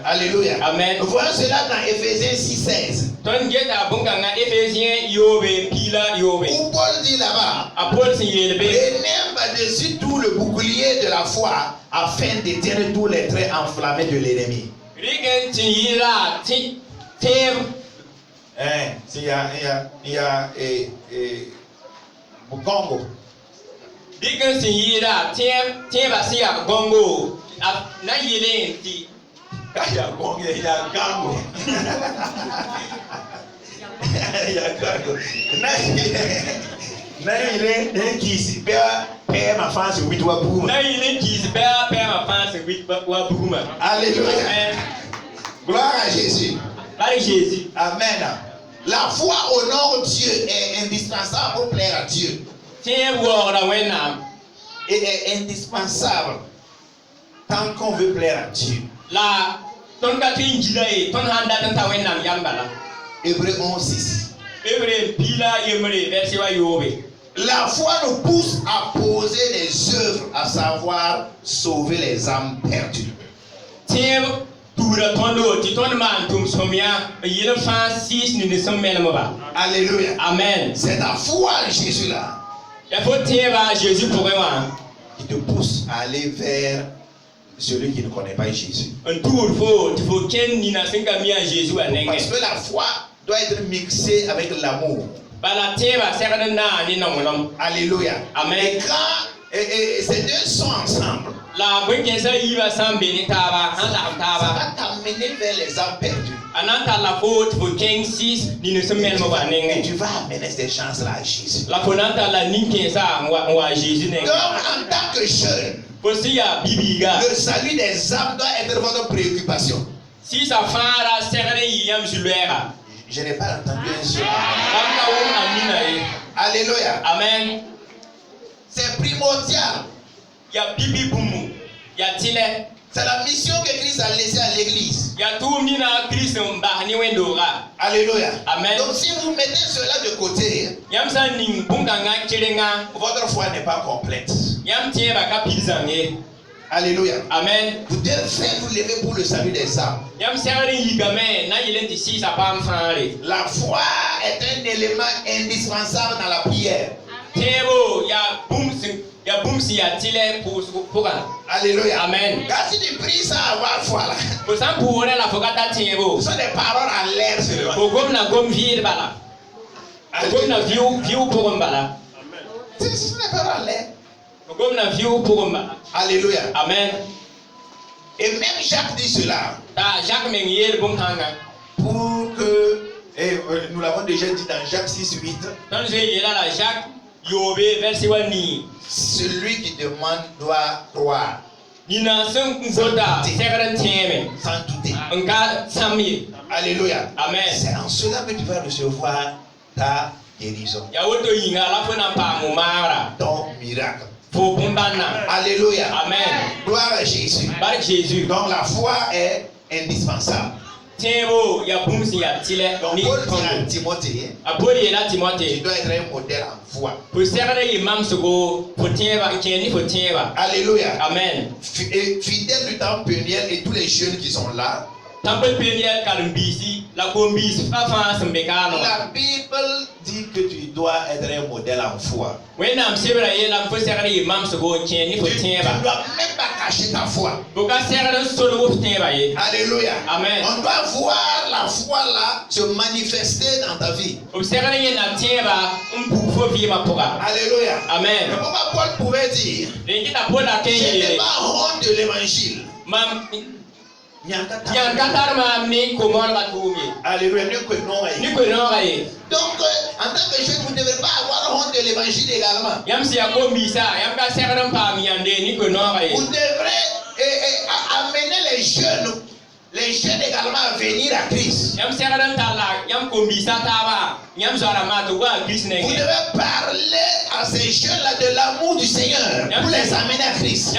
Alléluia. Amen. Nous voyons cela dans Éphésiens 6:16. Où Paul dit là-bas, prenez par-dessus tout le bouclier de la foi afin d'éteindre tous les traits enflammés de l'ennemi. Il y a Congo. Alléluia. Gloire à Jésus. Amen. La foi honore Dieu est indispensable pour plaire à Dieu. Et est indispensable tant qu'on veut plaire à Dieu. Hébreux 11:6. La foi nous pousse à poser des œuvres, à savoir sauver les âmes perdues. Alléluia. Amen. C'est la foi en Jésus là qui te pousse à aller vers celui qui ne connaît pas Jésus. Parce que la foi doit être mixée avec l'amour. Alléluia. Amen. Et quand ces deux sont ensemble, ça va t'amener vers les âmes perdues. Et tu vas amener ces chances-là à Jésus. Donc, en tant que jeune, le salut des âmes doit être votre préoccupation. Je n'ai pas entendu un seul. Alléluia. Amen. C'est primordial. C'est la mission que Christ a laissée à l'église. Alléluia. Amen. Donc si vous mettez cela de côté, votre foi n'est pas complète. Alléluia. Amen. Vous devez vous lever pour le salut des âmes. La foi est un élément indispensable dans la prière. Alléluia. Amen. Quand tu pries sans avoir foi là, ce sont des paroles en l'air seulement. Ce sont des paroles en l'air. Alléluia. Amen. Et même Jacques dit cela. Pour que, et nous l'avons déjà dit dans Jacques 6:8. Celui qui demande doit croire. Sans douter. Alléluia. Amen. C'est en cela que tu vas recevoir ta guérison. Ton miracle. Alléluia. Amen. Gloire à Jésus. Donc la foi est indispensable. Donc Paul dit à Timothée, tu dois être un modèle en foi. Alléluia. Amen. Fidèle du temps péniel et tous les jeunes qui sont là. La Bible dit que tu dois être un modèle en foi. Tu ne dois même pas cacher ta foi. Alléluia. Amen. On doit voir la foi là se manifester dans ta vie. Alléluia. Amen. Mais pourquoi Paul pouvait dire, je n'ai pas honte de l'évangile. Alléluia. Donc, en tant que jeune, vous ne devez pas avoir honte de l'évangile également. Vous devrez amener les jeunes également à venir à Christ. Vous devez parler à ces jeunes-là de l'amour du Seigneur pour les amener à Christ.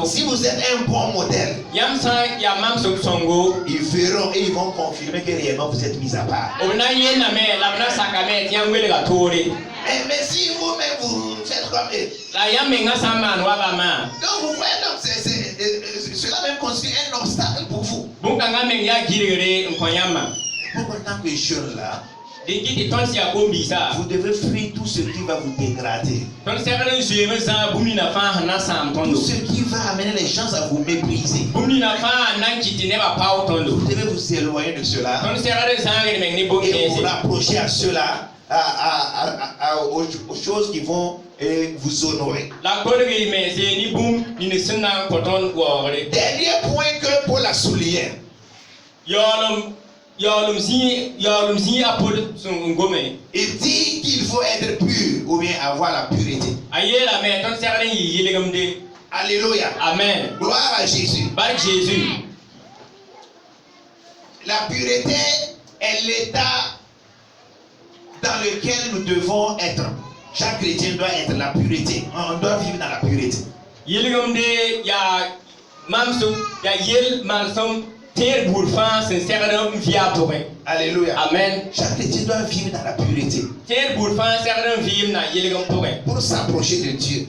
Si vous êtes un bon modèle, ils verront et ils vont confirmer que réellement vous êtes mis à part. Mais si vous-même vous faites doit. Donc vous voyez, donc cela même constitue un obstacle pour vous. Pour tant que jeune là, vous devez fuir tout ce qui va vous dégrader. Tout ce qui va amener les gens à vous mépriser. Vous devez vous éloigner de cela et vous rapprocher à cela, aux choses qui vont vous honorer. Dernier point que Paul a souligné. Il dit qu'il faut être pur ou bien avoir la pureté. Alléluia. Amen. Gloire à Jésus. La pureté est l'état dans lequel nous devons être. Chaque chrétien doit être la pureté. On doit vivre dans la pureté. Alléluia. Amen. Chaque chrétien doit vivre dans la pureté pour s'approcher de Dieu.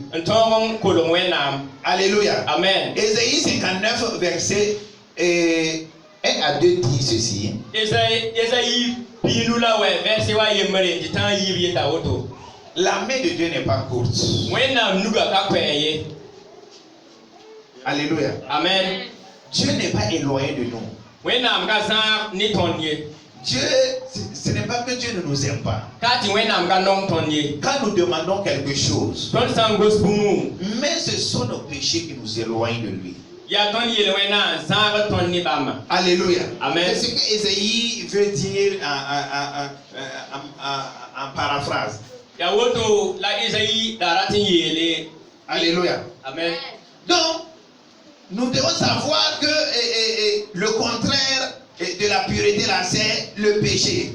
Alléluia. Amen. Ésaïe 59 verset 1 à 2 dit ceci. La main de Dieu n'est pas courte. Alléluia. Amen. Dieu n'est pas éloigné de nous. Dieu, ce n'est pas que Dieu ne nous aime pas. Quand nous demandons quelque chose, mais ce sont nos péchés qui nous éloignent de lui. Alléluia. Amen. C'est ce que Ésaïe veut dire en paraphrase. Alléluia. Amen. Donc, nous devons savoir que le contraire de la pureté là, c'est le péché.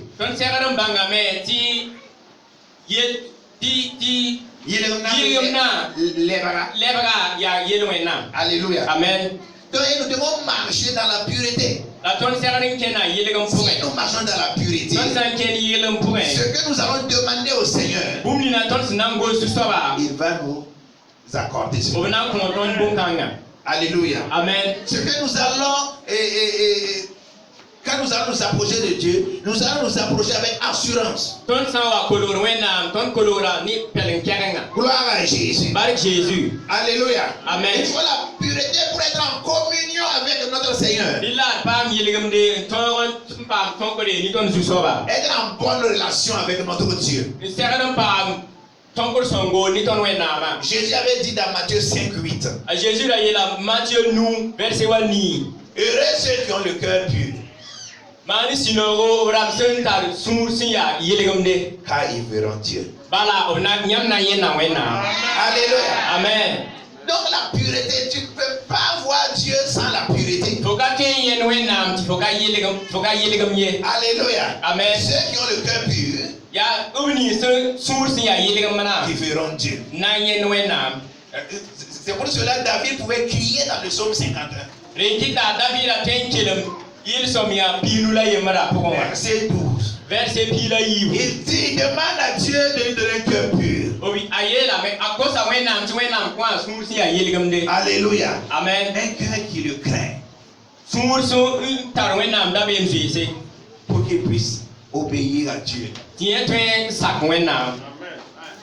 Alléluia. Amen. Donc nous devons marcher dans la pureté. Si nous marchons dans la pureté, ce que nous allons demander au Seigneur, il va nous accorder cela. Alléluia. Amen. Ce que nous allons, quand nous allons nous approcher de Dieu, nous allons nous approcher avec assurance. Gloire à Jésus. Alléluia. Amen. Il faut la pureté pour être en communion avec notre Seigneur. Être en bonne relation avec notre Dieu. Jésus avait dit dans Matthieu 5:8. Heureux ceux qui ont le cœur pur, car ils verront Dieu. Alléluia. Amen. Donc la pureté, tu ne peux pas voir Dieu sans la pureté. Alléluia. Amen. Ceux qui ont le cœur pur, qui verront Dieu. C'est pour cela que David pouvait crier dans le psaume 51. Verset 12. Il dit, demande à Dieu de lui donner un cœur pur. Alléluia. Amen. Un cœur qui le craint. Pour qu'il puisse obéir à Dieu.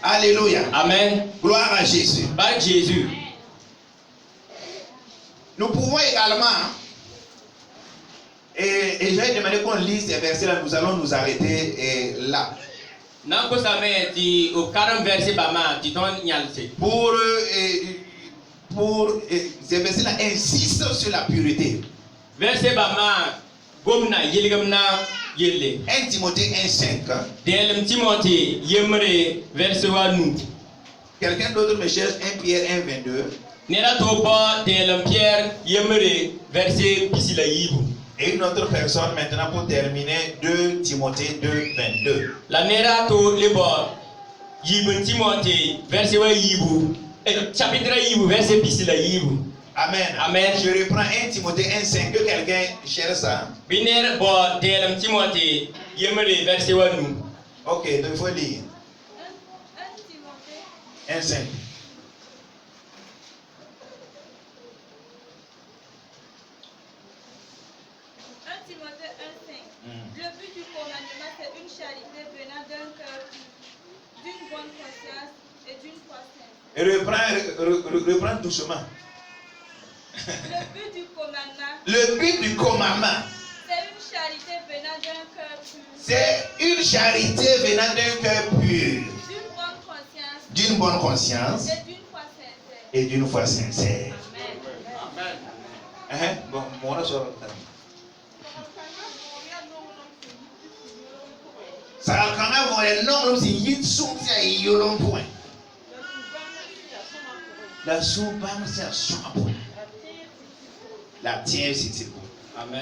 Alléluia. Amen. Gloire à Jésus. Nous pouvons également, et j'ai demandé qu'on lise ces versets-là, nous allons nous arrêter là. Pour ces versets-là insistent sur la pureté. 1 Timothée 1:5. Quelqu'un d'autre me cherche 1 Pierre 1:22. Et une autre personne maintenant pour terminer 2 Timothée 2:22. La nera to lebo yibun Timothée verset chapitre verset pisila yibu. Amen. Amen. Je reprends 1 Timothée 1:5 que quelqu'un cherche ça. Biner bo delam Timothée yemere verset 1. OK, donc il faut lire. 1,5. Le but du commandement, c'est une charité venant d'un cœur d'une bonne conscience et d'une foi sincère. Et reprends doucement. Le but du commandement, c'est une charité venant d'un cœur pur. D'une bonne conscience. Et d'une foi sincère. Amen. Bon, mon sort. Ça va quand même voir un homme qui est soutien et yolon point. La soupe, c'est un point. La tienne, c'est point. Amen.